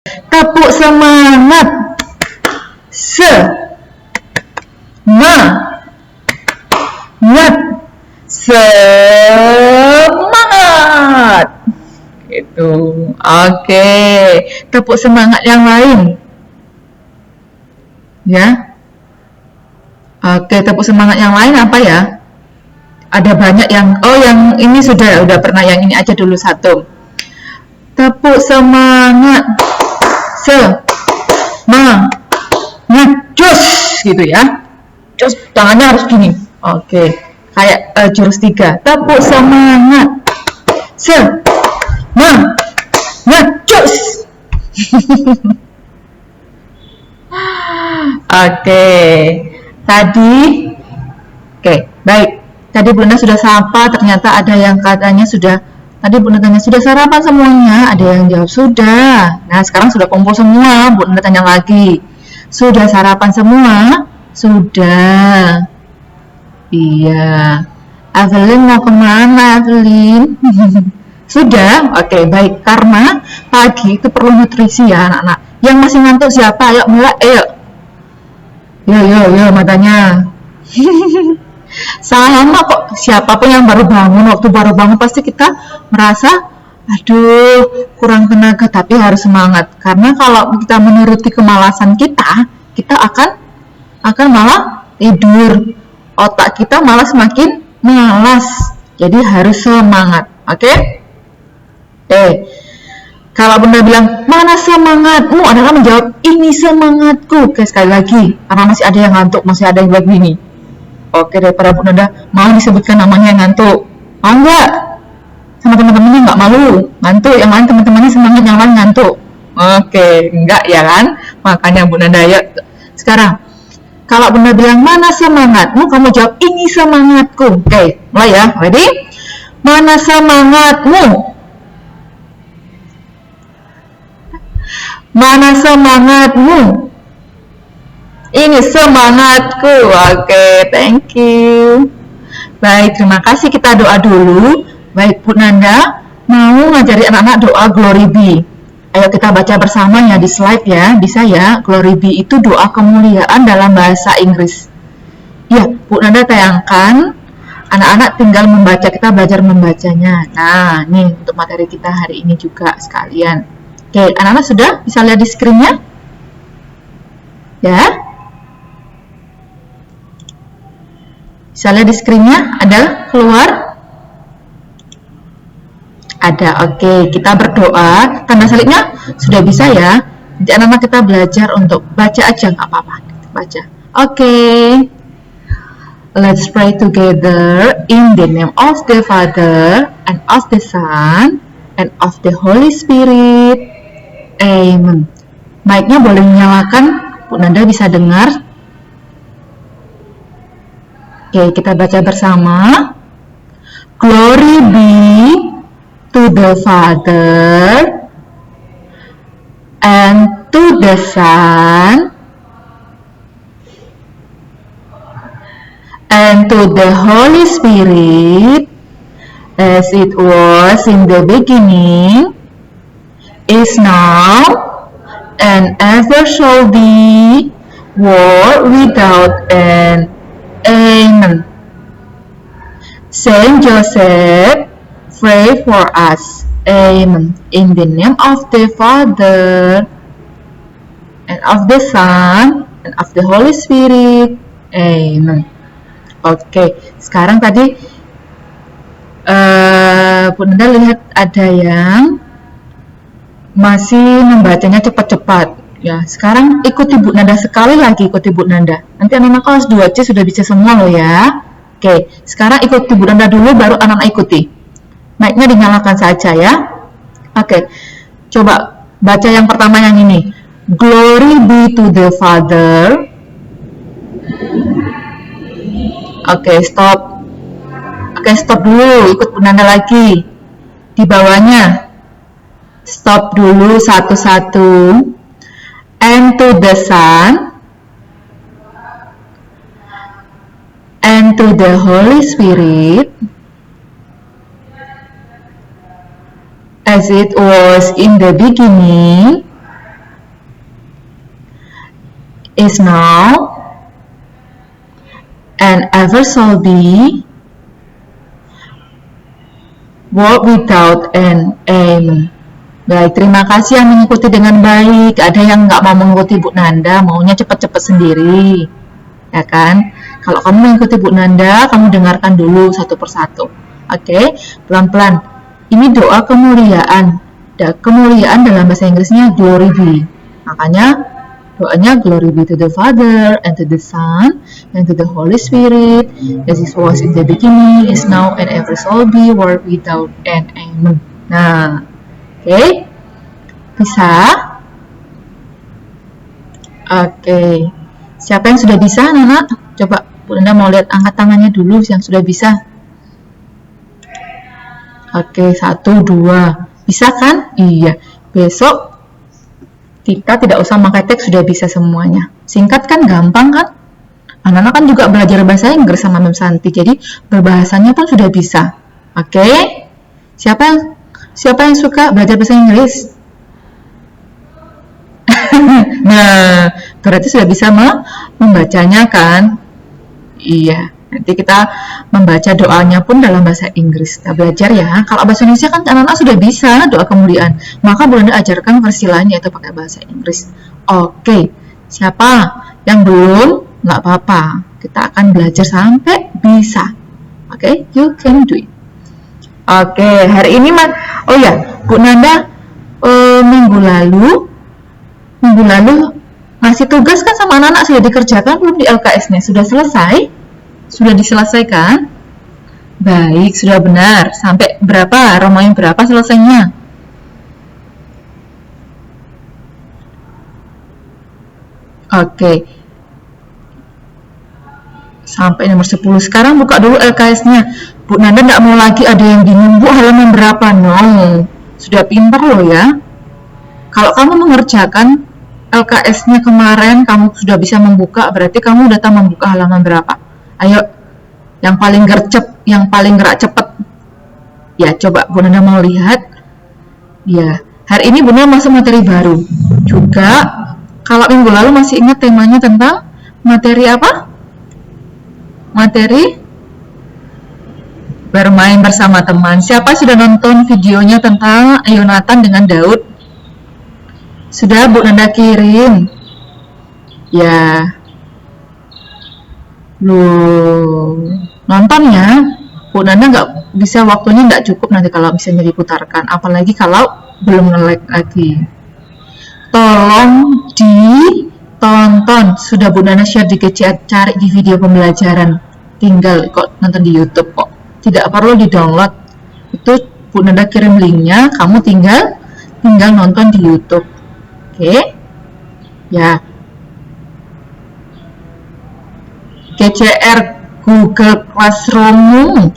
Tepuk semangat. Semangat. Semangat. Itu. Oke. Tepuk semangat yang lain. Ya. Oke, tepuk semangat yang lain apa ya? Ada banyak yang, yang ini sudah pernah, yang ini aja dulu satu. Tepuk semangat. Semangat. Cus gitu ya. Cus, tangannya harus gini. Oke. Kayak jurus 3. Tepuk semangat. Semangat. Cus. Oke. Baik. Tadi Bunda sudah sapa, ternyata ada yang katanya sudah. Tadi Bunda tanya, sudah sarapan semuanya? Ada yang jawab sudah. Nah, sekarang sudah kumpul semua. Bunda tanya lagi. Sudah sarapan semua? Sudah. Iya. Evelyn mau kemana, Evelyn? Sudah? Oke, baik. Karena pagi itu perlu nutrisi ya, anak-anak. Yang masih ngantuk siapa? Ayo, mulai. Ayo. Yo, matanya. Sama kok, siapapun yang baru bangun, waktu baru bangun pasti kita merasa aduh kurang tenaga, tapi harus semangat, karena kalau kita menuruti kemalasan kita akan malah tidur, otak kita malah semakin malas, jadi harus semangat. Oke? Kalau Bunda bilang mana semangatmu, anak-anak menjawab ini semangatku. Oke, sekali lagi, karena masih ada yang ngantuk, masih ada yang begini. Oke, daripada Bunda mau disebutkan namanya yang ngantuk, mau nggak? Sama teman-temannya nggak malu ngantuk, yang lain teman-temannya semangat, yang lain ngantuk. Oke, enggak ya kan? Makanya Bunda yuk sekarang, kalau Bunda bilang mana semangatmu, kamu jawab ini semangatku. Oke, mulai ya, ready? Mana semangatmu? Mana semangatmu? Ini semangatku. Oke, thank you. Baik, terima kasih. Kita doa dulu. Baik, Bu Nanda mau ngajari anak-anak doa Glory Be. Ayo kita baca bersama ya di slide ya. Bisa ya? Glory Be itu doa kemuliaan dalam bahasa Inggris. Ya, Bu Nanda tayangkan. Anak-anak tinggal membaca, kita belajar membacanya. Nah, nih untuk materi kita hari ini juga sekalian. Oke, anak-anak sudah bisa lihat di screen-nya? Ya? Bisa lihat di screen-nya? Ada keluar? Ada, oke. Kita berdoa. Tanda salibnya sudah bisa ya? Nanti anak-anak kita belajar untuk baca aja, nggak apa-apa. Baca. Oke. Let's pray together in the name of the Father, and of the Son, and of the Holy Spirit. Amen. Mic-nya boleh dinyalakan, Bu Nanda bisa dengar. Oke, kita baca bersama. Glory be to the Father, and to the Son, and to the Holy Spirit, as it was in the beginning, is now, and ever shall be, world without end. Amen. Saint Joseph, pray for us. Amen. In the name of the Father, and of the Son, and of the Holy Spirit. Amen. Oke, sekarang tadi Bu Nanda lihat ada yang masih membacanya cepat-cepat ya. Sekarang ikuti Bu Nanda sekali lagi, ikuti Bu Nanda. Nanti anak-anak kelas 2C sudah bisa semua loh ya. Oke, sekarang ikuti Bu Nanda dulu, baru anak-anak ikuti. Mic-nya dinyalakan saja ya. Oke, coba baca yang pertama yang ini. Glory be to the Father. Oke, stop. Oke, stop dulu, ikut Bu Nanda lagi. Di bawahnya. Stop dulu satu-satu. And to the Son, and to the Holy Spirit, as it was in the beginning, is now and ever shall be world without an aim. Baik, terima kasih yang mengikuti dengan baik. Ada yang nggak mau mengikuti Bu Nanda, maunya cepat-cepat sendiri, ya kan? Kalau kamu mengikuti Bu Nanda, kamu dengarkan dulu satu persatu. Oke, pelan-pelan. Ini doa kemuliaan. Kemuliaan dalam bahasa Inggrisnya glory be. Makanya doanya glory be to the Father and to the Son and to the Holy Spirit, as it was in the beginning, is now, and ever shall be, world without end. Amen. Nah, oke, bisa? Oke, siapa yang sudah bisa, anak-anak? Coba Bu Nanda mau lihat angkat tangannya dulu yang sudah bisa. Oke, 1, 2. Bisa kan? Iya. Besok kita tidak usah pakai teks, sudah bisa semuanya. Singkat kan, gampang kan? Anak-anak kan juga belajar bahasa Inggris sama Mem Santi, jadi berbahasanya pun sudah bisa. Oke? Siapa yang suka belajar bahasa Inggris? Nah, berarti sudah bisa membacanya kan? Iya. Nanti kita membaca doanya pun dalam bahasa Inggris. Kita belajar ya. Kalau bahasa Indonesia kan anak-anak sudah bisa doa kemuliaan. Maka Bu Nanda ajarkan versi lain, yaitu pakai bahasa Inggris. Oke. Siapa yang belum? Nggak apa-apa. Kita akan belajar sampai bisa. Oke, you can do it. Oke, hari ini oh ya, Bu Nanda minggu lalu ngasih tugas kan sama anak-anak, sudah dikerjakan belum di LKS-nya? Sudah selesai? Sudah diselesaikan? Baik, sudah benar. Sampai berapa? Romawi berapa selesainya? Oke. Sampai nomor 10. Sekarang buka dulu LKS-nya. Bu Nanda nggak mau lagi ada yang bingung, Bu, halaman berapa? No. Sudah pintar loh ya. Kalau kamu mengerjakan LKS-nya kemarin, kamu sudah bisa membuka, berarti kamu udah tahu membuka halaman berapa. Ayo, yang paling gercep, yang paling gerak cepet. Ya, coba Bu Nanda mau lihat. Ya, hari ini Bu Nanda masuk materi baru. Juga, kalau minggu lalu masih ingat temanya tentang materi apa? Materi bermain bersama teman. Siapa sudah nonton videonya tentang Yonatan dengan Daud? Sudah Bu Nanda kirim. Ya. Loh, nonton ya. Bu Nanda nggak bisa, waktunya nggak cukup nanti kalau misalnya diputarkan, apalagi kalau belum nge-like lagi. Tolong ditonton. Sudah Bu Nanda share di GCR, cari di video pembelajaran. Tinggal kok nonton di YouTube kok. Tidak perlu di-download. Itu Bu Nanda kirim linknya, kamu tinggal nonton di YouTube. Oke? Ya. GCR Google Classroom,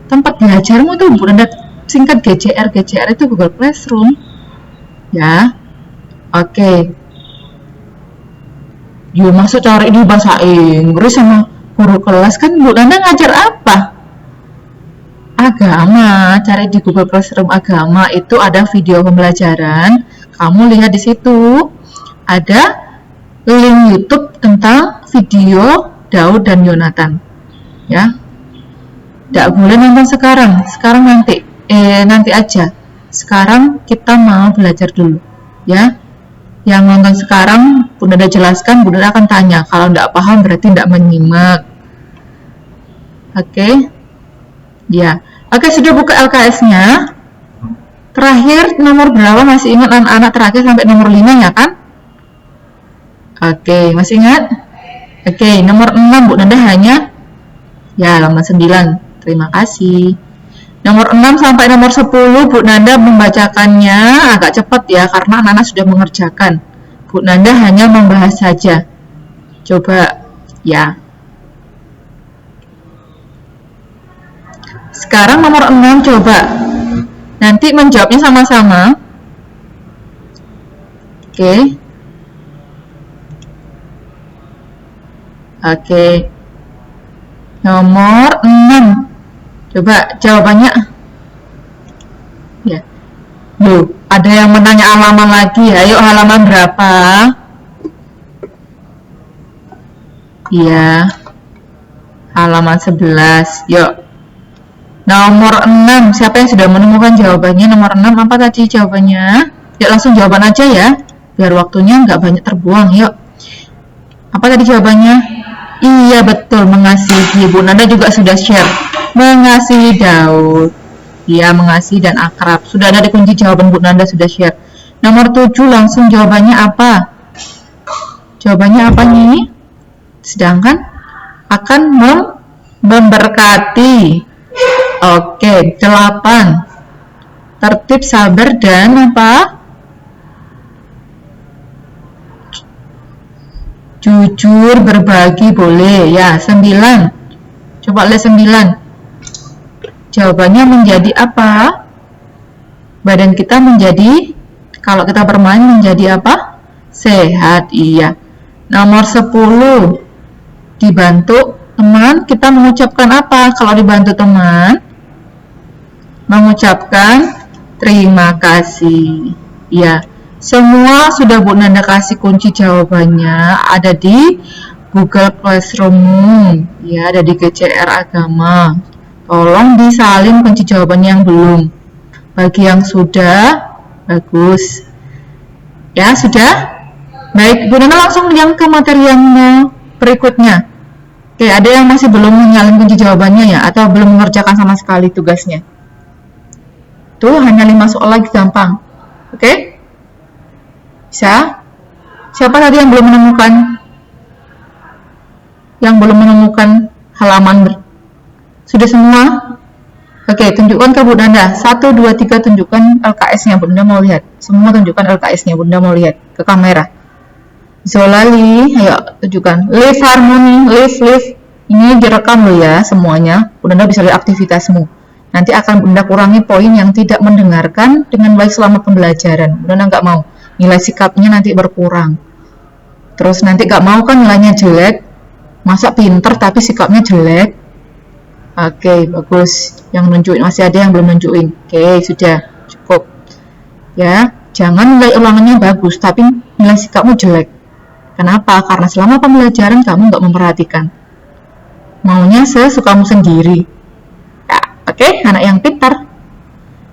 tempat belajarmu tuh Bu Nanda singkat GCR itu Google Classroom ya. Oke, yuk masuk cari di bahasa Inggris sama guru kelas. Kan Bu Nanda ngajar apa? Agama. Cari di Google Classroom agama, itu ada video pembelajaran, kamu lihat di situ ada link YouTube tentang video Daud dan Yonatan ya. Tidak boleh nonton sekarang nanti aja. Sekarang kita mau belajar dulu ya. Yang nonton sekarang Bu Nanda jelaskan, Bu Nanda akan tanya. Kalau tidak paham berarti tidak menyimak. Oke ya. Oke, sudah buka LKS-nya. Terakhir nomor berapa? Masih ingat anak-anak? Terakhir sampai nomor 5 ya kan? Oke, masih ingat? Oke, nomor 6 Bu Nanda hanya ya halaman 9. Terima kasih. Nomor 6 sampai nomor 10 Bu Nanda membacakannya agak cepat ya, karena anak-anak sudah mengerjakan. Bu Nanda hanya membahas saja. Coba ya. Sekarang nomor 6 coba. Nanti menjawabnya sama-sama. Oke. Oke. Nomor 6. Coba jawabannya. Ya. Loh, ada yang menanya halaman lagi. Ayo, halaman berapa? Iya, halaman 11. Yuk. Nomor 6. Siapa yang sudah menemukan jawabannya? Nomor 6 apa tadi jawabannya? Yuk langsung jawaban aja ya. Biar waktunya nggak banyak terbuang. Yuk. Apa tadi jawabannya? Iya betul, mengasihi. Bu Nanda juga sudah share. Mengasihi Daud. Iya, mengasihi dan akrab. Sudah ada di kunci jawaban Bu Nanda sudah share. Nomor 7 langsung jawabannya apa? Jawabannya apa nih? Sedangkan akan memberkati. Oke, 8. Tertib, sabar, dan apa? Jujur, berbagi, boleh. Ya, 9. Coba lihat 9. Jawabannya menjadi apa? Badan kita menjadi, kalau kita bermain menjadi apa? Sehat, iya. Nomor 10. Dibantu teman, kita mengucapkan apa? Kalau dibantu teman, mengucapkan terima kasih. Ya, semua sudah Bu Nanda kasih kunci jawabannya, ada di Google Classroom, ya, ada di GCR Agama. Tolong disalin kunci jawabannya yang belum. Bagi yang sudah, bagus. Ya, sudah? Baik, Bu Nanda langsung yang ke materi yang berikutnya. Oke, ada yang masih belum menyalin kunci jawabannya ya, atau belum mengerjakan sama sekali tugasnya? Tuh, hanya 5 soal lagi, gampang. Oke? Bisa? Siapa tadi yang belum menemukan? Yang belum menemukan halaman? Sudah semua? Oke, tunjukkan ke Bu Nanda. 1, 2, 3, tunjukkan LKS-nya. Bu Nanda mau lihat. Semua tunjukkan LKS-nya. Bu Nanda mau lihat ke kamera. Zolali, ayo tunjukkan. Live harmony, live. Ini direkam loh ya semuanya. Bu Nanda bisa lihat aktivitasmu. Nanti akan Bunda kurangi poin yang tidak mendengarkan dengan baik selama pembelajaran. Bunda nggak mau nilai sikapnya nanti berkurang. Terus nanti nggak mau kan nilainya jelek, masa pinter tapi sikapnya jelek. Oke, bagus. Yang nunjukin masih ada yang belum nunjukin. Oke, sudah cukup. Ya, jangan nilai ulangannya bagus tapi nilai sikapmu jelek. Kenapa? Karena selama pembelajaran kamu nggak memperhatikan. Maunya sesukamu sendiri. Oke, anak yang pintar.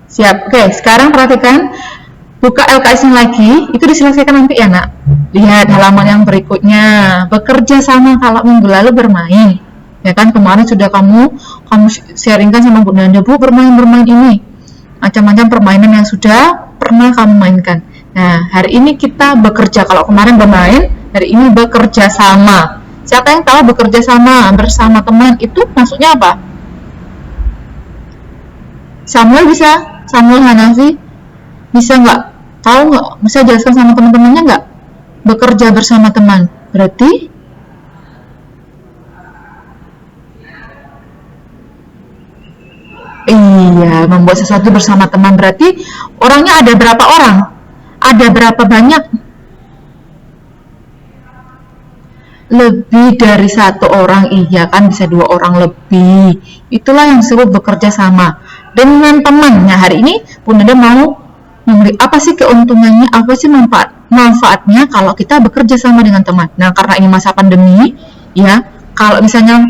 Siap. Oke, sekarang perhatikan. Buka LKS-nya lagi. Itu diselesaikan nanti ya, nak. Lihat halaman yang berikutnya. Bekerja sama kalau minggu lalu bermain. Ya kan, kemarin sudah kamu sharingkan sama Bu Nanda, Bu, bermain ini. Macam-macam permainan yang sudah pernah kamu mainkan. Nah, hari ini kita bekerja. Kalau kemarin bermain, hari ini bekerja sama. Siapa yang tahu bekerja sama bersama teman itu maksudnya apa? Samuel bisa? Samuel Hanafi? Bisa nggak? Tahu nggak? Bisa jelaskan sama teman-temannya nggak? Bekerja bersama teman. Berarti? Iya, membuat sesuatu bersama teman. Berarti orangnya ada berapa orang? Ada berapa banyak? Lebih dari 1 orang, iya kan, bisa 2 orang lebih. Itulah yang disebut bekerja sama dengan teman. Nah, hari ini Bunda mau memberi apa sih keuntungannya, apa sih manfaatnya kalau kita bekerja sama dengan teman. Nah, karena ini masa pandemi, ya, kalau misalnya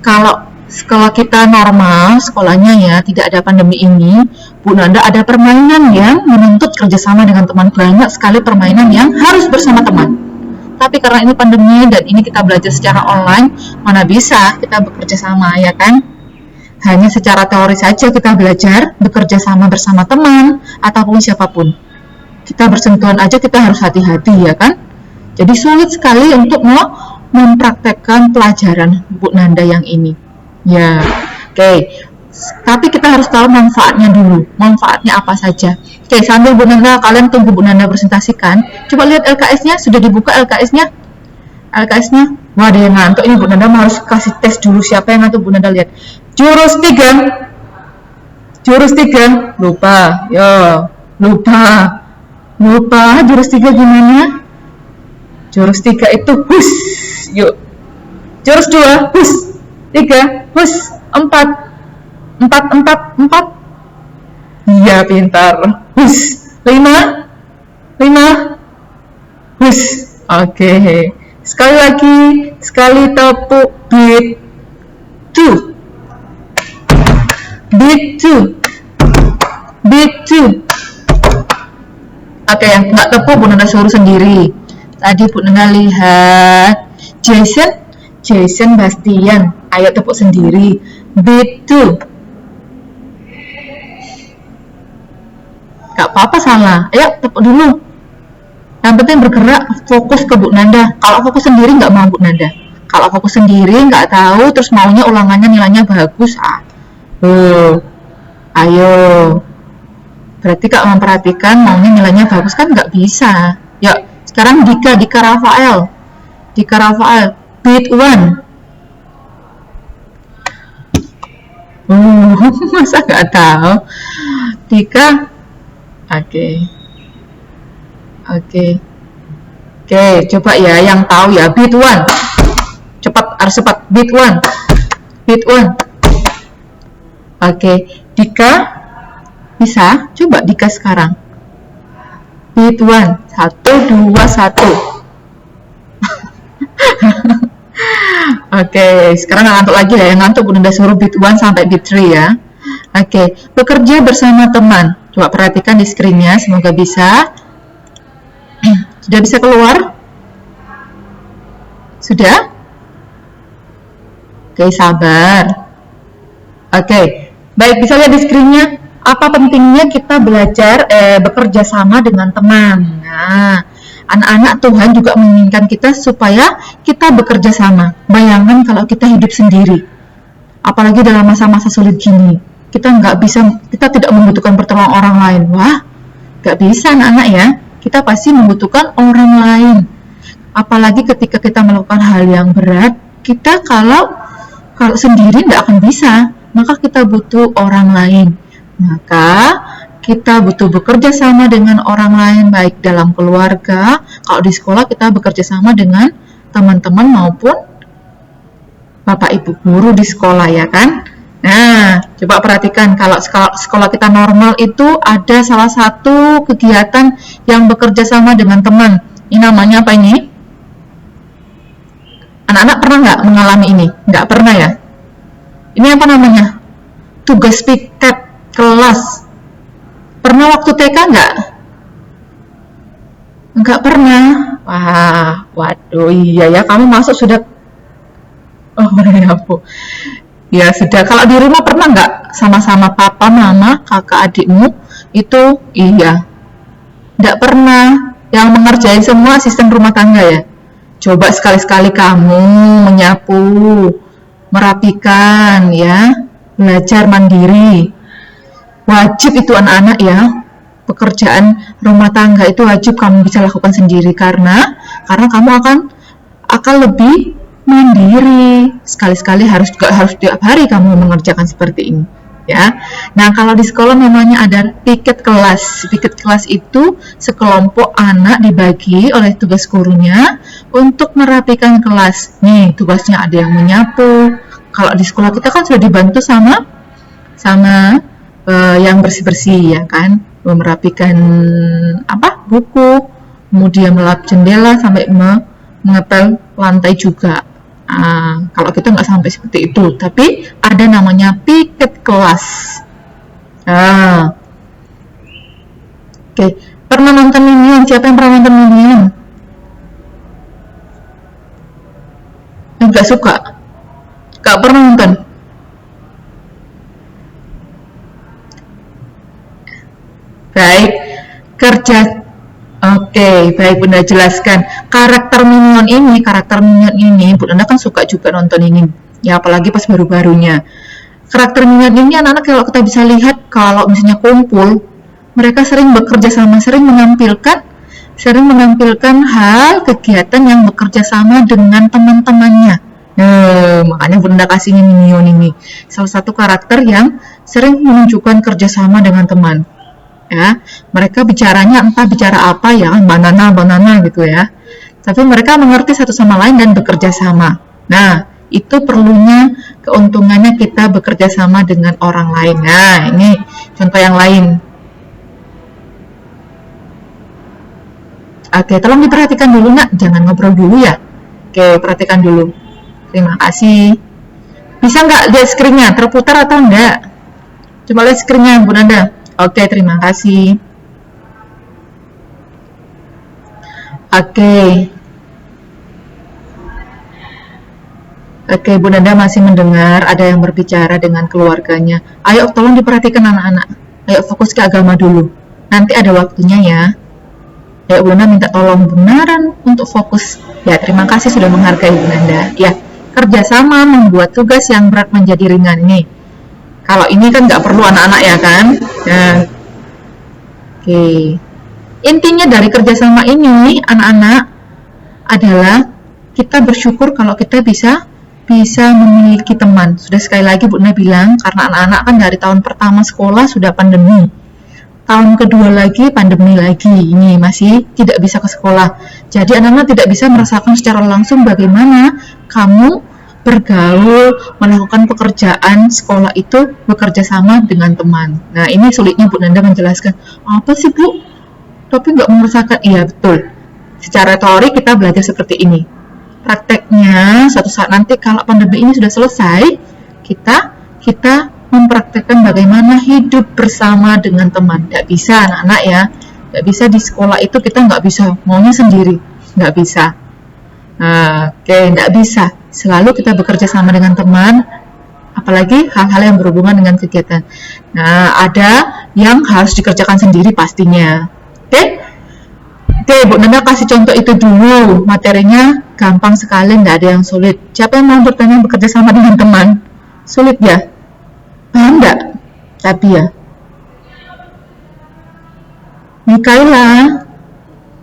kalau sekolah kita normal, sekolahnya ya tidak ada pandemi ini, Bu Nanda ada permainan yang menuntut kerjasama dengan teman. Banyak sekali permainan yang harus bersama teman. Tapi karena ini pandemi dan ini kita belajar secara online, mana bisa kita bekerja sama, ya kan? Hanya secara teori saja kita belajar bekerja sama bersama teman ataupun siapapun. Kita bersentuhan aja kita harus hati-hati, ya kan? Jadi sulit sekali untuk mempraktekkan pelajaran Bu Nanda yang ini. Ya, oke. Tapi kita harus tahu manfaatnya dulu. Manfaatnya apa saja. Oke, sambil Bu Nanda, kalian tunggu Bu Nanda presentasikan. Coba lihat LKS-nya, sudah dibuka LKS-nya? LKS-nya? Wah, ada yang ngantuk ini. Bu Nanda harus kasih tes dulu siapa yang ngantuk. Bu Nanda lihat. Jurus 3. Jurus 3. Lupa. Yo, lupa. Lupa. Jurus 3 gimana? Jurus 3 itu hus. Yuk. Jurus 2, hus. 3, hus. 4. 4. Iya, pintar. Hus. 5. Hus. Oke. Sekali lagi. sekali tepuk beat 2, beat 2, beat 2. Oke, yang nggak tepuk Bu Nanda suruh sendiri. Tadi Bu Nanda lihat Jason Bastian, ayo tepuk sendiri, beat 2. Gak apa-apa salah, ayo tepuk dulu. Yang penting bergerak, fokus ke Bu Nanda. Kalau fokus sendiri nggak mau Bu Nanda. Kalau fokus sendiri nggak tahu, terus maunya ulangannya nilainya bagus, ayo. Berarti Kak memperhatikan maunya nilainya bagus kan nggak bisa. Yuk, sekarang Dika Rafael, beat 1. Masa nggak tahu? Dika, Oke, coba ya yang tahu ya, beat 1. Harus cepat, beat 1. Oke, Dika bisa? Coba Dika sekarang. Beat 1. 1, 2, 1. Oke, sekarang ngantuk lagi ya. Yang ngantuk udah suruh beat 1 sampai beat 3 ya. Oke, bekerja bersama teman. Coba perhatikan di screen-nya, semoga bisa. Sudah bisa keluar? Sudah? Oke, sabar. Oke, baik, bisa lihat di screen-nya apa pentingnya kita belajar bekerja sama dengan teman. Nah, anak-anak Tuhan juga menginginkan kita supaya kita bekerja sama. Bayangkan kalau kita hidup sendiri, apalagi dalam masa-masa sulit gini, kita tidak membutuhkan pertolongan orang lain. Wah, nggak bisa anak-anak ya. Kita pasti membutuhkan orang lain. Apalagi ketika kita melakukan hal yang berat, kita kalau sendiri nggak akan bisa. Maka kita butuh orang lain. Maka kita butuh bekerja sama dengan orang lain, baik dalam keluarga, kalau di sekolah kita bekerja sama dengan teman-teman maupun Bapak Ibu guru di sekolah ya kan. Nah, coba perhatikan kalau sekolah kita normal itu ada salah satu kegiatan yang bekerja sama dengan teman. Ini namanya apa ini? Anak-anak pernah nggak mengalami ini? Nggak pernah ya? Ini apa namanya? Tugas piket kelas. Pernah waktu TK nggak? Nggak pernah. Wah, waduh, iya ya, kamu masuk sudah. Oh ya Bu. Ya sudah. Kalau di rumah pernah nggak sama-sama papa, mama, kakak, adikmu? Itu iya. Nggak pernah. Yang mengerjain semua asisten rumah tangga ya. Coba sekali-sekali kamu menyapu, merapikan ya, belajar mandiri. Wajib itu anak-anak ya, pekerjaan rumah tangga itu wajib kamu bisa lakukan sendiri karena kamu akan lebih mandiri. Sekali-sekali harus tiap hari kamu mengerjakan seperti ini ya. Nah, kalau di sekolah namanya ada piket kelas. Piket kelas itu sekelompok anak dibagi oleh tugas gurunya untuk merapikan kelas. Nih, tugasnya ada yang menyapu. Kalau di sekolah kita kan sudah dibantu sama yang bersih-bersih ya kan, merapikan buku, kemudian melap jendela sampai mengepel lantai juga. Kalau kita nggak sampai seperti itu, tapi ada namanya piket kelas. Oke. Pernah nonton Minion? Siapa yang pernah nonton Minion? Nggak suka? Nggak pernah nonton? Baik, baik Bunda jelaskan. Karakter Minion ini, Bunda kan suka juga nonton ini. Ya, apalagi pas baru-barunya. Karakter Minion ini anak-anak kalau kita bisa lihat, kalau misalnya kumpul, mereka sering bekerja sama, sering menampilkan hal kegiatan yang bekerja sama dengan teman-temannya. Makanya Bunda kasih Minion ini. Salah satu karakter yang sering menunjukkan kerjasama dengan teman. Ya, mereka bicaranya entah bicara apa ya, banana gitu ya. Tapi mereka mengerti satu sama lain dan bekerja sama. Nah, itu perlunya keuntungannya kita bekerja sama dengan orang lain. Nah, ini contoh yang lain. Oke, tolong diperhatikan dulu nak, jangan ngobrol dulu ya. Oke, perhatikan dulu. Terima kasih. Bisa nggak lihat screen-nya? Terputar atau enggak? Coba lihat screen-nya, Bu Nanda. Oke, terima kasih. Oke. Oke, Bu Nanda masih mendengar ada yang berbicara dengan keluarganya. Ayo, tolong diperhatikan anak-anak. Ayo fokus ke agama dulu. Nanti ada waktunya ya. Ya, Bu Nanda minta tolong benaran untuk fokus. Ya, terima kasih sudah menghargai Bu Nanda. Ya, kerjasama membuat tugas yang berat menjadi ringan nih. Kalau ini kan nggak perlu anak-anak ya kan? Nah, oke. Intinya dari kerjasama ini, anak-anak, adalah kita bersyukur kalau kita bisa memiliki teman. Sudah sekali lagi Bu Nanda bilang, karena anak-anak kan dari tahun pertama sekolah sudah pandemi. Tahun kedua lagi pandemi lagi, ini masih tidak bisa ke sekolah. Jadi anak-anak tidak bisa merasakan secara langsung bagaimana kamu bergaul, melakukan pekerjaan sekolah itu bekerja sama dengan teman. Nah, ini sulitnya Bu Nanda menjelaskan. Apa sih Bu? Tapi nggak merasakan. Iya, betul. Secara teori kita belajar seperti ini. Prakteknya suatu saat nanti kalau pandemi ini sudah selesai, kita mempraktekkan bagaimana hidup bersama dengan teman. Nggak bisa anak-anak ya, nggak bisa di sekolah itu kita nggak bisa maunya sendiri, nggak bisa. Oke, nggak bisa. Selalu kita bekerja sama dengan teman, apalagi hal-hal yang berhubungan dengan kegiatan. Nah, ada yang harus dikerjakan sendiri pastinya. Oke, Bu Nanda kasih contoh itu dulu. Materinya gampang sekali, nggak ada yang sulit. Siapa yang mau bertanya bekerja sama dengan teman? Sulit ya? Paham nggak? Tapi ya. Mikaela.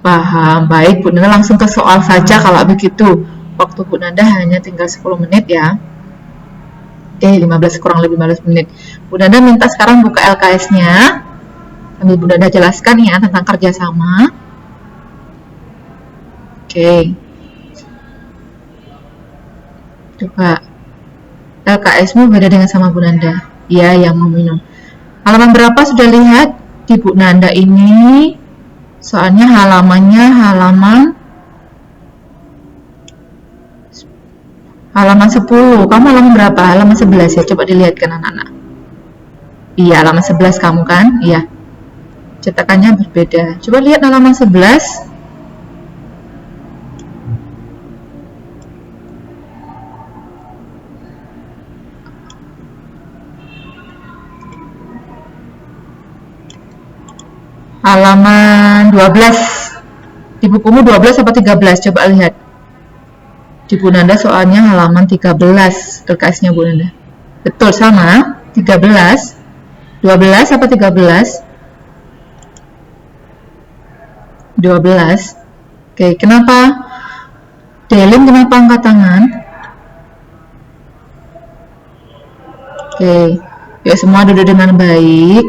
Paham. Baik, Bu Nanda langsung ke soal saja kalau begitu. Waktu Bu Nanda hanya tinggal 10 menit ya. Oke, 15 kurang lebih 15 menit. Bu Nanda minta sekarang buka LKS-nya. Sambil Bu Nanda jelaskan ya tentang kerjasama. Oke. Coba. LKS-mu beda dengan sama Bu Nanda. Ya, yang mau minum. Halaman berapa sudah lihat di Bu Nanda ini? Soalnya halamannya halaman 10. Kamu halaman berapa? Halaman 11 ya. Coba dilihatkan anak-anak. Iya, halaman 11 kamu kan? Iya. Cetakannya berbeda. Coba lihat halaman 11. Halaman 12. Di bukumu 12 apa 13? Coba lihat. Di Bu Nanda soalnya halaman 13. LKS-nya Bu Nanda. Betul, sama. 13. 12 apa 13? 12. Oke, kenapa? Delin kenapa angkat tangan? Oke. Ya, semua duduk dengan baik.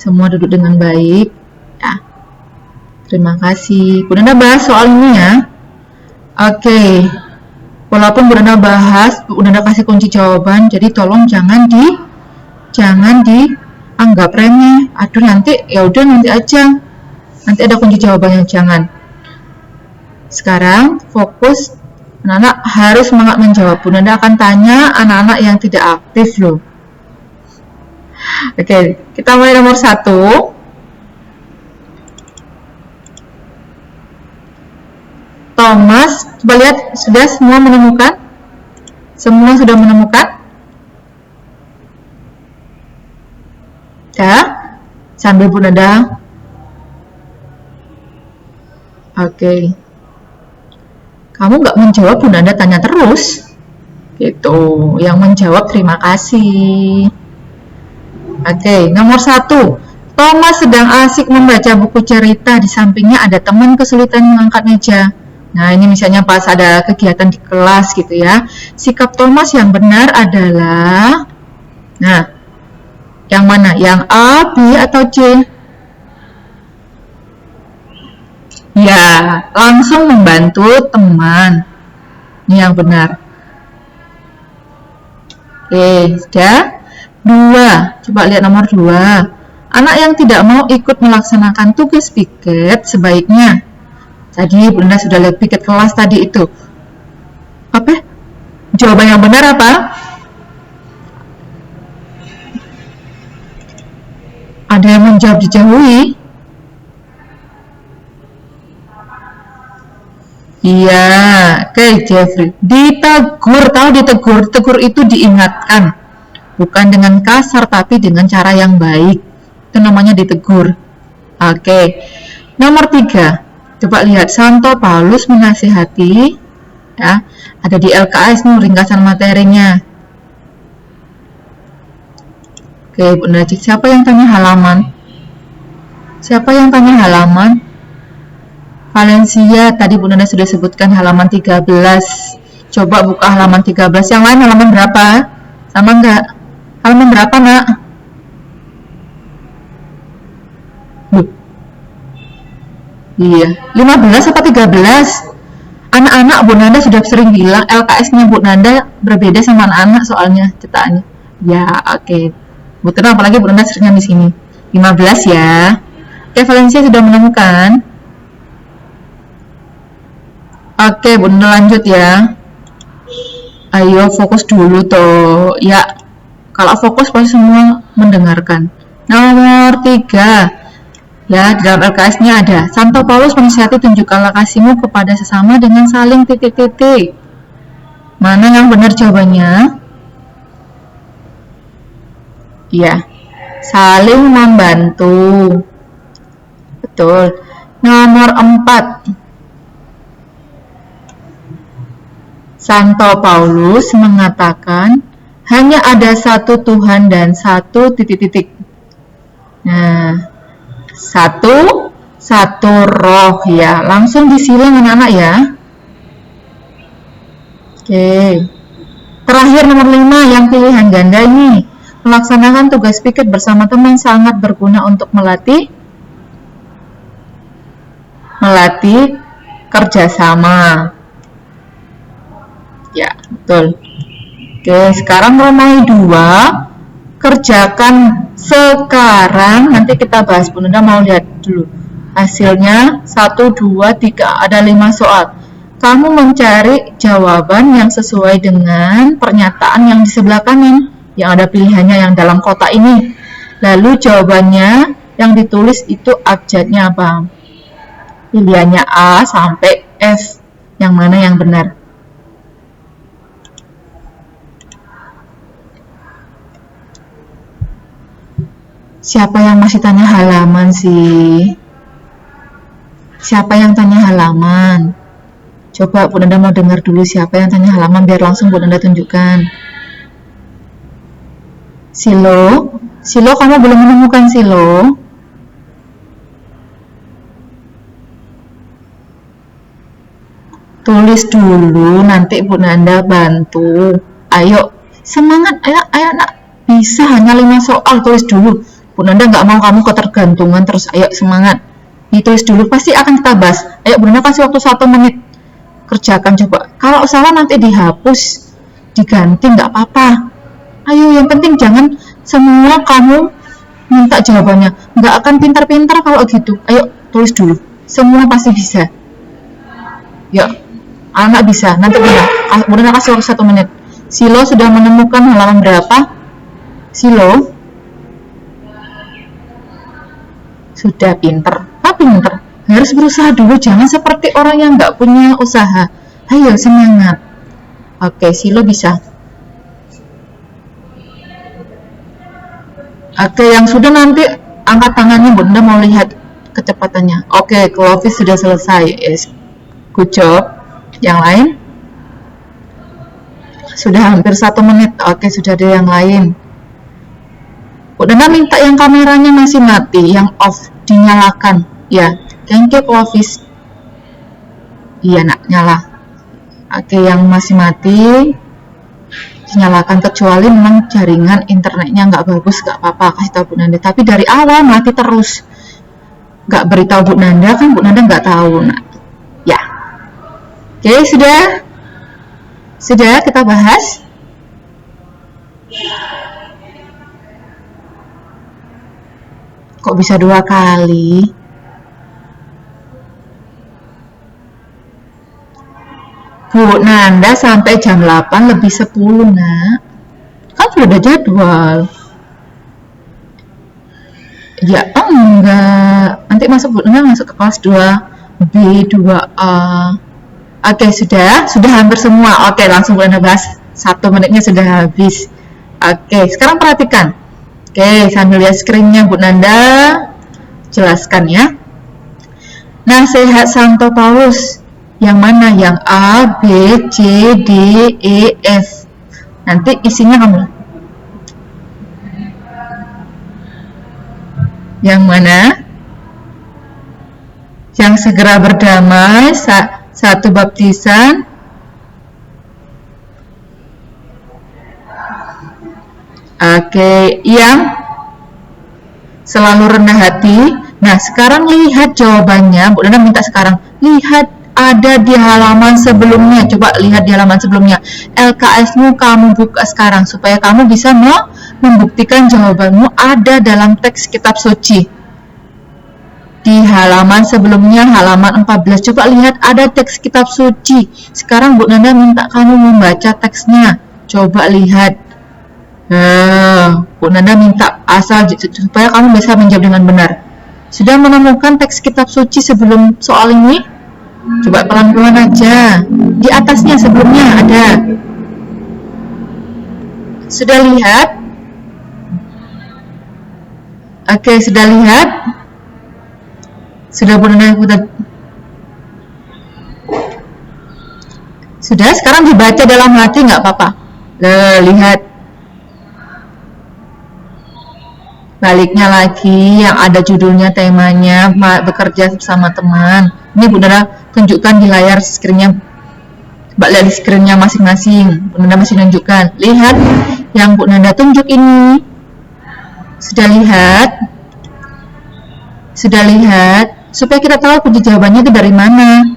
Semua duduk dengan baik. Ya. Terima kasih. Bu Nanda bahas soal ini ya. Oke. Walaupun Bu Nanda bahas, Bu Nanda kasih kunci jawaban, jadi tolong jangan dianggap remeh. Aduh, nanti ya udah nanti aja. Nanti ada kunci jawabannya, jangan. Sekarang fokus, anak-anak harus semangat menjawab. Bu Nanda akan tanya anak-anak yang tidak aktif loh. Oke, kita mulai nomor 1. Thomas, coba lihat, sudah semua menemukan? Semua sudah menemukan? Ya, sambil Bu Nanda. Oke. Kamu nggak menjawab, Bu Nanda tanya terus. Gitu. Yang menjawab terima kasih. Oke, nomor 1. Thomas sedang asik membaca buku cerita. Di sampingnya ada teman kesulitan mengangkat meja. Nah, ini misalnya pas ada kegiatan di kelas gitu ya. Sikap Thomas yang benar adalah, nah, yang mana? Yang A, B, atau C? Ya, langsung membantu teman. Ini yang benar. Oke, sudah. 2. Coba lihat nomor 2. Anak yang tidak mau ikut melaksanakan tugas piket sebaiknya. Tadi Bunda sudah lihat piket kelas tadi itu. Jawaban yang benar apa? Ada yang menjawab dijauhi? Iya, oke Jeffrey. Ditegur, tahu ditegur? Tegur itu diingatkan. Bukan dengan kasar, tapi dengan cara yang baik. Itu namanya ditegur. Oke. Nomor 3. Coba lihat, Santo Paulus menasihati, ya, ada di LKS nih ringkasan materinya. Oke, Bu Najib, siapa yang tanya halaman? Siapa yang tanya halaman? Valencia, tadi Bu Nanda sudah sebutkan halaman 13. Coba buka halaman 13. Yang lain halaman berapa? Sama enggak? Halaman berapa, Nak? Iya, 15 atau 13? Anak-anak Bu Nanda sudah sering bilang LKS-nya Bu Nanda berbeda sama anak-anak soalnya cetakannya. Ya, oke. Bu tenang, apalagi Bu Nanda seringnya di sini. 15 ya. Oke, Valencia sudah menemukan. Oke, Bu Nanda lanjut ya. Ayo fokus dulu toh. Ya, kalau fokus pasti semua mendengarkan. Nomor 3. Ya, di dalam LKS-nya ada. Santo Paulus menasihati tunjukkanlah kasihmu kepada sesama dengan saling titik-titik. Mana yang benar jawabannya? Ya, saling membantu. Betul. Nomor 4. Santo Paulus mengatakan hanya ada satu Tuhan dan satu titik-titik. Nah, satu roh ya. Langsung disilang anak-anak ya. Oke. Terakhir nomor 5 yang pilihan ganda ini. Melaksanakan tugas pikir bersama teman sangat berguna untuk melatih kerjasama. Ya, betul. Oke, sekarang Romawi 2. Kerjakan sekarang, nanti kita bahas. Bu Nanda mau lihat dulu hasilnya. 1, 2, 3, ada 5 soal. Kamu mencari jawaban yang sesuai dengan pernyataan yang di sebelah kanan, yang ada pilihannya yang dalam kotak ini. Lalu jawabannya yang ditulis itu abjadnya apa? Pilihannya A sampai F, yang mana yang benar? Siapa yang masih tanya halaman sih? Siapa yang tanya halaman? Coba Bu Nanda mau dengar dulu siapa yang tanya halaman biar langsung Bu Nanda tunjukkan. Silo, kamu belum menemukan Silo? Tulis dulu, nanti Bu Nanda bantu. Ayo, semangat, ayo nak. Bisa hanya 5 soal, tulis dulu. Bu Nanda nggak mau kamu ketergantungan terus. Ayo semangat, ditulis dulu, pasti akan kita bahas. Ayo Bu Nanda kasih waktu 1 menit, kerjakan coba. Kalau salah nanti dihapus, diganti nggak apa-apa. Ayo, yang penting jangan semua kamu minta jawabannya. Nggak akan pintar-pintar kalau gitu. Ayo tulis dulu, semua pasti bisa. Yuk, anak bisa. Nanti Bu Nanda kasih waktu 1 menit. Silo sudah menemukan halaman berapa? Silo sudah pinter, harus berusaha dulu, jangan seperti orang yang nggak punya usaha. Ayo semangat. Oke, Silo bisa. Oke, yang sudah nanti angkat tangannya, Bu Nanda mau lihat kecepatannya. Oke, Clovis sudah selesai. Yes. Good job. Yang lain sudah hampir 1 menit. Oke, sudah ada yang lain. Bu Nanda minta yang kameranya masih mati, yang off, dinyalakan. Ya, thank you Clovis. Iya nak, nyala. Oke, yang masih mati dinyalakan, kecuali memang jaringan internetnya nggak bagus, nggak apa-apa, kasih tahu Bu Nanda. Tapi dari awal mati terus, nggak beritahu Bu Nanda kan Bu Nanda nggak tahu nak. Ya, oke, sudah kita bahas. Kok bisa 2 kali? Bu Nanda sampai jam 8 lebih 10, nak. Kan sudah ada jadwal. Ya enggak. Nanti Bu Nanda masuk ke kelas 2B, 2A. Oke, sudah hampir semua. Oke, langsung Bu Nanda bahas. 1 menitnya sudah habis. Oke, sekarang perhatikan. Oke, sambil lihat screen-nya Bu Nanda, jelaskan ya. Nasihat Santo Paulus yang mana? Yang A, B, C, D, E, F. Nanti isinya kamu. Yang mana? Yang segera berdamai, satu baptisan, oke, yang selalu rendah hati. Nah, sekarang lihat jawabannya. Bu Nanda minta sekarang lihat ada di halaman sebelumnya. Coba lihat di halaman sebelumnya. LKS-mu kamu buka sekarang supaya kamu bisa membuktikan jawabanmu ada dalam teks kitab suci. Di halaman sebelumnya, halaman 14. Coba lihat ada teks kitab suci. Sekarang Bu Nanda minta kamu membaca teksnya. Coba lihat. Bu Nanda minta asal supaya kamu bisa menjawab dengan benar. Sudah menemukan teks kitab suci sebelum soal ini? Coba pelan-pelan aja. Di atasnya sebelumnya ada. Sudah lihat? Oke, sudah lihat? Sudah Bu Nanda sudah, sekarang dibaca dalam hati nggak apa-apa. Lihat. Baliknya lagi yang ada judulnya, temanya bekerja bersama teman. Ini Bu Nanda tunjukkan di layar screen-nya. Coba lihat di screen-nya masing-masing. Bu Nanda masih tunjukkan. Lihat yang Bu Nanda tunjuk ini. Sudah lihat? Sudah lihat? Supaya kita tahu kunci jawabannya itu dari mana.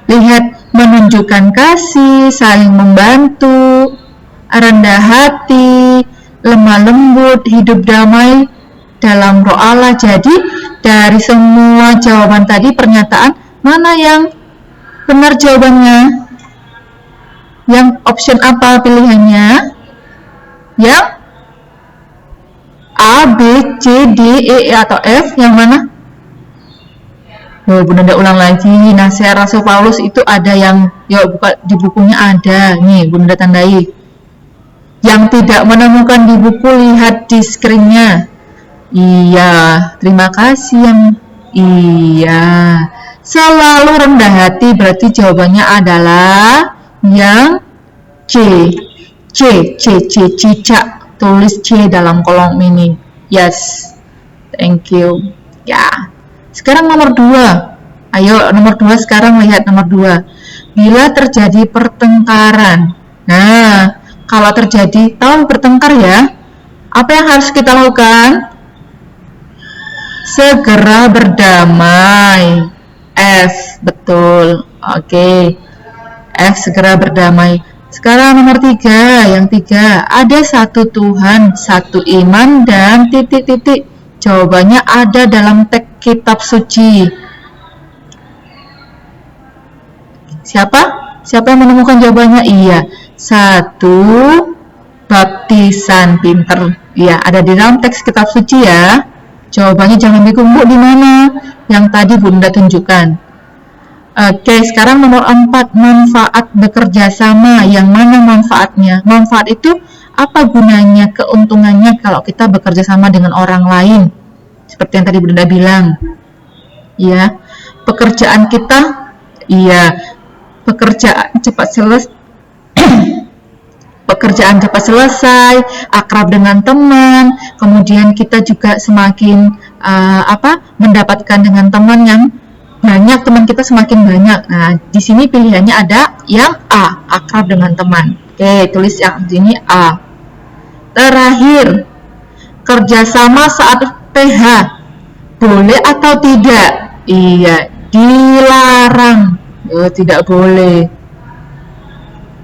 Lihat, menunjukkan kasih, saling membantu, rendah hati, lemah lembut, hidup damai dalam roh Allah. Jadi dari semua jawaban tadi, pernyataan mana yang benar jawabannya? Yang option apa pilihannya? Yang A, B, C, D, E, atau F? Yang mana? Bu Nanda ulang lagi. Nasihat Rasul Paulus itu ada yang buka di bukunya ada. Nih Bu Nanda tandai. Yang tidak menemukan di buku, lihat di screen-nya. Iya, terima kasih yang iya. Selalu rendah hati berarti jawabannya adalah yang C. Cicak. Tulis C dalam kolom ini. Yes. Thank you. Ya. Sekarang nomor 2. Ayo nomor 2 sekarang lihat nomor 2. Bila terjadi pertengkaran. Nah, kalau terjadi, tahu bertengkar ya? Apa yang harus kita lakukan? Segera berdamai. F, betul. Oke. F, segera berdamai. Sekarang nomor 3, yang 3. Ada satu Tuhan, satu iman, dan titik-titik. Jawabannya ada dalam teks kitab suci. Siapa yang menemukan jawabannya? Iya. 1 baptisan, pinter. Iya, ada di dalam teks kitab suci ya. Jawabannya jangan bingung, Bu, di mana? Yang tadi Bunda tunjukkan. Oke, sekarang nomor 4, manfaat bekerja sama. Yang mana manfaatnya? Manfaat itu apa gunanya, keuntungannya kalau kita bekerja sama dengan orang lain? Seperti yang tadi Bunda bilang. Ya, pekerjaan kita, pekerjaan cepat selesai, akrab dengan teman, kemudian kita juga semakin mendapatkan dengan teman yang banyak, teman kita semakin banyak. Nah, di sini pilihannya ada yang A, akrab dengan teman. Oke, tulis yang sini A. Terakhir, kerjasama saat PH, boleh atau tidak? Iya, dilarang. Tidak boleh.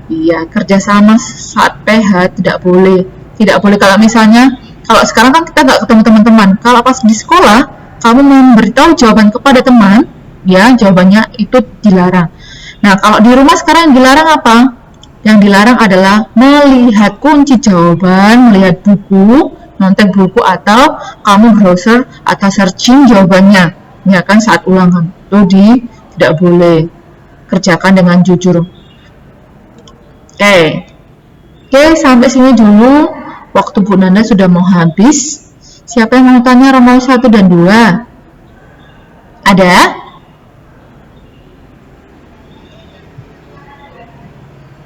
Iya, kerjasama saat PH tidak boleh. Tidak boleh kalau misalnya, kalau sekarang kan kita nggak ketemu teman-teman. Kalau pas di sekolah, kamu memberitahu jawaban kepada teman, ya jawabannya itu dilarang. Nah, kalau di rumah sekarang yang dilarang apa? Yang dilarang adalah melihat kunci jawaban, melihat buku, nonton buku, atau kamu browser atau searching jawabannya. Ya kan, saat ulangan. Itu tidak boleh. Kerjakan dengan jujur. Oke, sampai sini dulu. Waktu Bu Nanda sudah mau habis. Siapa yang mau tanya Romawi 1 dan 2? Ada?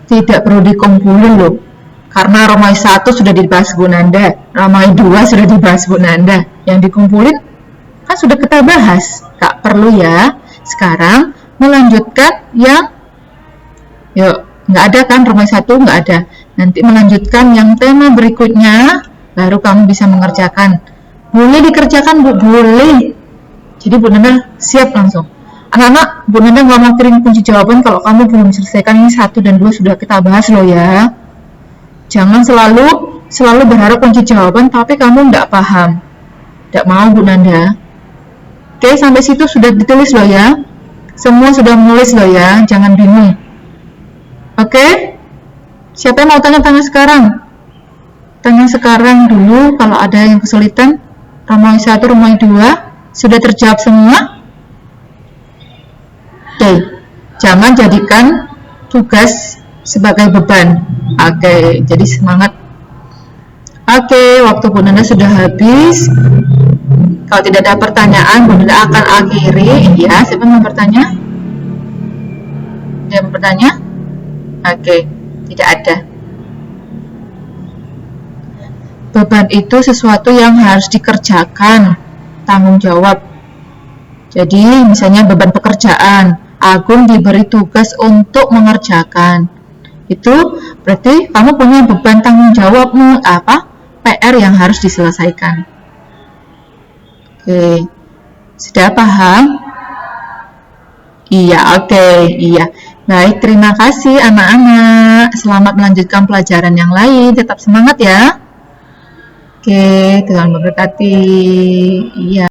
Tidak perlu dikumpulin loh. Karena Romawi 1 sudah dibahas Bu Nanda. Romawi 2 sudah dibahas Bu Nanda. Yang dikumpulin kan sudah kita bahas. Gak perlu ya. Sekarang melanjutkan yang yuk, nggak ada kan Romawi 1, nggak ada. Nanti melanjutkan yang tema berikutnya, baru kamu bisa mengerjakan. Boleh dikerjakan Bu, boleh. Jadi Bu Nanda siap langsung. Anak-anak, Bu Nanda nggak mau kirim kunci jawaban kalau kamu belum selesaikan ini 1 dan 2 sudah kita bahas loh ya. Jangan selalu berharap kunci jawaban tapi kamu nggak paham. Nggak mau Bu Nanda. Oke, sampai situ sudah ditulis loh ya. Semua sudah menulis loh ya, jangan bingung. Oke? Siapa yang mau tanya-tanya sekarang? Tanya sekarang dulu kalau ada yang kesulitan. Romawi 1, Romawi 2 sudah terjawab semua? Oke. Jangan jadikan tugas sebagai beban. Oke, jadi semangat. Oke, waktu Bu Nanda sudah habis. Kalau tidak ada pertanyaan, Bu Nanda akan akhiri. Ya, siapa yang mau bertanya? Ada yang mau bertanya? Oke, tidak ada. Beban itu sesuatu yang harus dikerjakan, tanggung jawab. Jadi, misalnya beban pekerjaan, Agung diberi tugas untuk mengerjakan. Itu berarti kamu punya beban tanggung jawabmu, PR yang harus diselesaikan. Oke, sudah paham? Iya, oke, iya. Baik, terima kasih anak-anak. Selamat melanjutkan pelajaran yang lain. Tetap semangat ya. Oke, Tuhan memberkati. Iya.